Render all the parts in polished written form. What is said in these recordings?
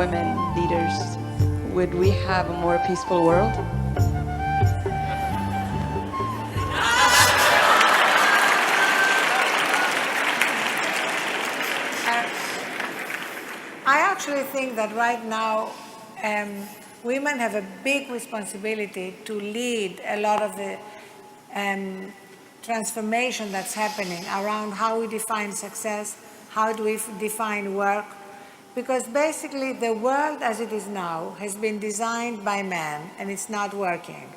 women leaders, would we have a more peaceful world? I actually think that right now women have a big responsibility to lead a lot of the transformation that's happening around how we define success, how do we define work, because basically the world as it is now has been designed by men and it's not working.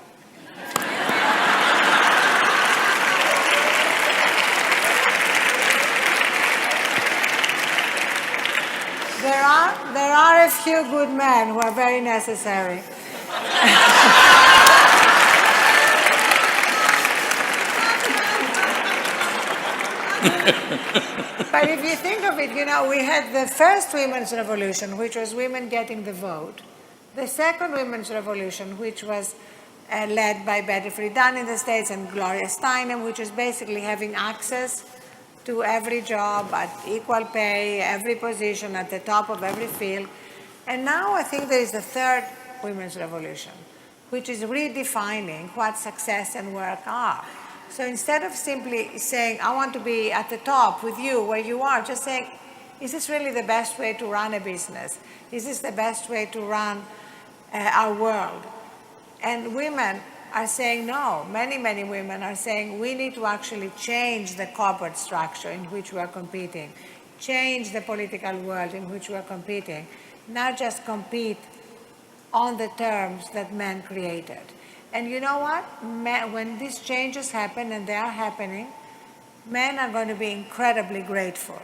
There are a few good men who are very necessary. But if you think of it, we had the first women's revolution, which was women getting the vote. The second women's revolution, which was led by Betty Friedan in the States and Gloria Steinem, which is basically having access to every job at equal pay, every position at the top of every field. And now I think there is the third women's revolution, which is redefining what success and work are. So instead of simply saying, I want to be at the top with you where you are, just saying, is this really the best way to run a business? Is this the best way to run our world? And women are saying no. Many, many women are saying we need to actually change the corporate structure in which we are competing, change the political world in which we are competing, not just compete on the terms that men created. And you know what? When these changes happen, and they are happening, men are going to be incredibly grateful.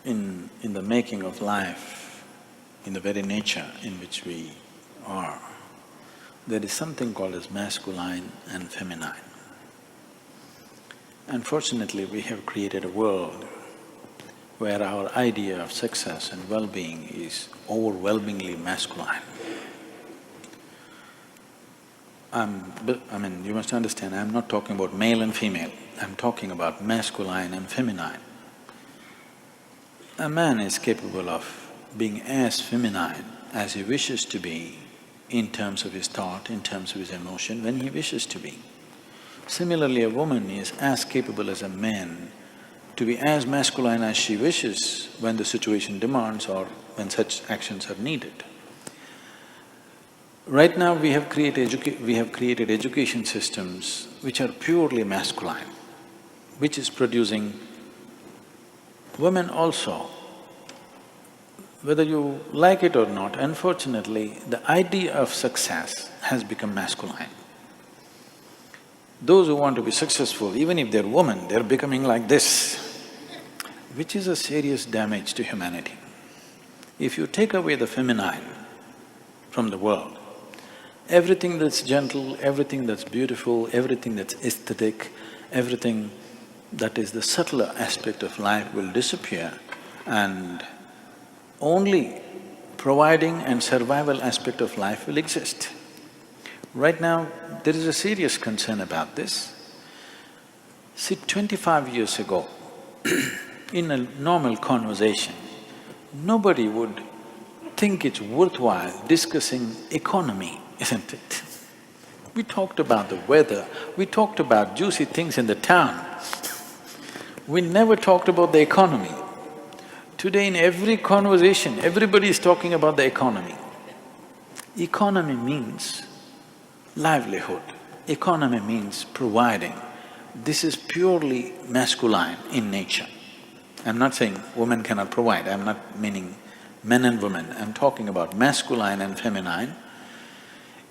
In the making of life, in the very nature in which we are, there is something called as masculine and feminine. Unfortunately, we have created a world where our idea of success and well-being is overwhelmingly masculine. You must understand, I'm not talking about male and female, I'm talking about masculine and feminine. A man is capable of being as feminine as he wishes to be in terms of his thought, in terms of his emotion, when he wishes to be. Similarly, a woman is as capable as a man to be as masculine as she wishes when the situation demands or when such actions are needed. Right now we have created education systems which are purely masculine, which is producing women also. Whether you like it or not, unfortunately, the idea of success has become masculine. Those who want to be successful, even if they're women, they're becoming like this, which is a serious damage to humanity. If you take away the feminine from the world, everything that's gentle, everything that's beautiful, everything that's aesthetic, everything that is the subtler aspect of life will disappear, and only providing and survival aspect of life will exist. Right now, there is a serious concern about this. See, 25 years ago, in a normal conversation, nobody would think it's worthwhile discussing economy, isn't it? We talked about the weather, we talked about juicy things in the town. We never talked about the economy. Today in every conversation, everybody is talking about the economy. Economy means livelihood, economy means providing. This is purely masculine in nature. I'm not saying women cannot provide, I'm not meaning men and women, I'm talking about masculine and feminine.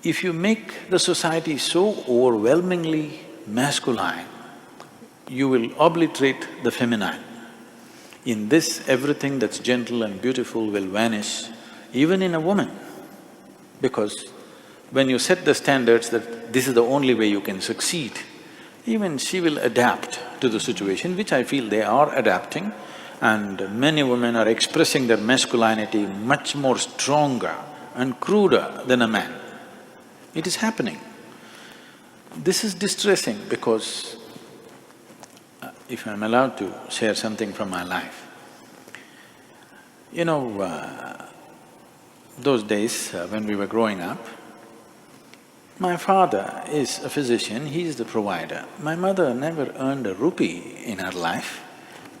If you make the society so overwhelmingly masculine, you will obliterate the feminine. In this, everything that's gentle and beautiful will vanish, even in a woman. Because when you set the standards that this is the only way you can succeed, even she will adapt to the situation, which I feel they are adapting, and many women are expressing their masculinity much more stronger and cruder than a man. It is happening. This is distressing because if I'm allowed to share something from my life, you know, those days when we were growing up, my father is a physician, he is the provider. My mother never earned a rupee in her life,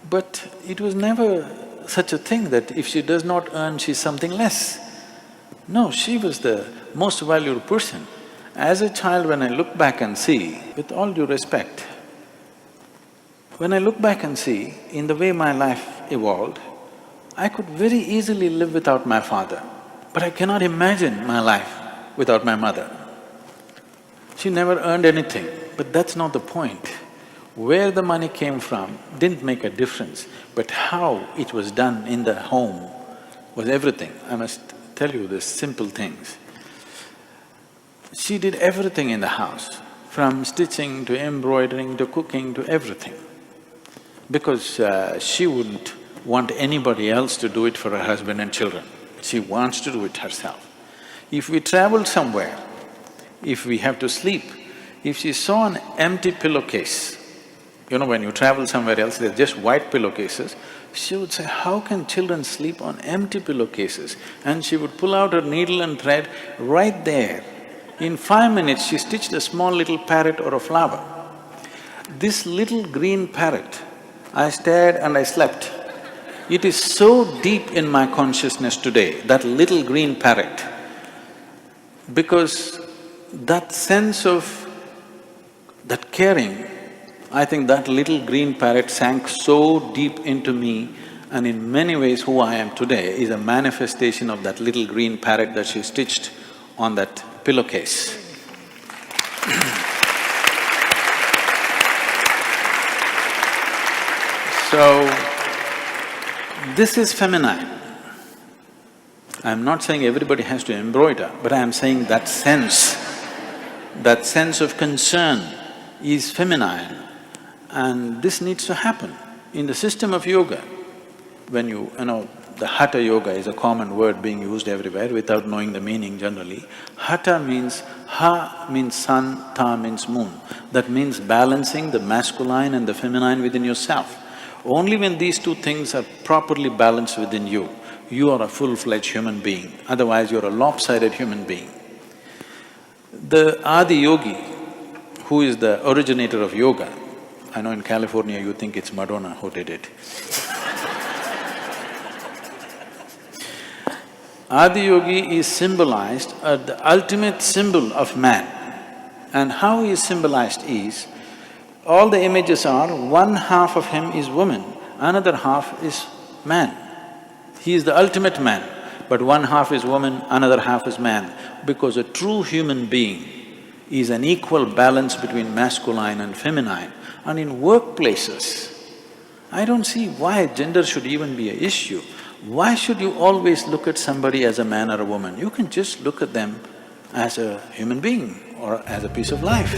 but it was never such a thing that if she does not earn, she's something less. No, she was the most valued person. As a child, when I look back and see, with all due respect, when I look back and see in the way my life evolved, I could very easily live without my father, but I cannot imagine my life without my mother. She never earned anything, but that's not the point. Where the money came from didn't make a difference, but how it was done in the home was everything. I must tell you these simple things. She did everything in the house, from stitching to embroidering to cooking to everything, because she wouldn't want anybody else to do it for her husband and children. She wants to do it herself. If we travel somewhere, if we have to sleep, if she saw an empty pillowcase, you know, when you travel somewhere else, there's just white pillowcases, she would say, how can children sleep on empty pillowcases? And she would pull out her needle and thread right there. In 5 minutes, she stitched a small little parrot or a flower. This little green parrot, I stared and I slept. It is so deep in my consciousness today, that little green parrot, because that sense of that caring, I think that little green parrot sank so deep into me, and in many ways who I am today is a manifestation of that little green parrot that she stitched on that pillowcase. So, this is feminine. I'm not saying everybody has to embroider, but I am saying that sense of concern is feminine, and this needs to happen. In the system of yoga, when you know, the Hatha yoga is a common word being used everywhere without knowing the meaning generally. Hatha means… Ha means sun, Ta means moon. That means balancing the masculine and the feminine within yourself. Only when these two things are properly balanced within you, you are a full-fledged human being, otherwise you're a lopsided human being. The Adi Yogi, who is the originator of yoga, I know in California you think it's Madonna who did it. Adi Yogi is symbolized as the ultimate symbol of man. And how he is symbolized is, all the images are, one half of him is woman, another half is man. He is the ultimate man, but one half is woman, another half is man, because a true human being is an equal balance between masculine and feminine. And in workplaces, I don't see why gender should even be an issue. Why should you always look at somebody as a man or a woman? You can just look at them as a human being or as a piece of life.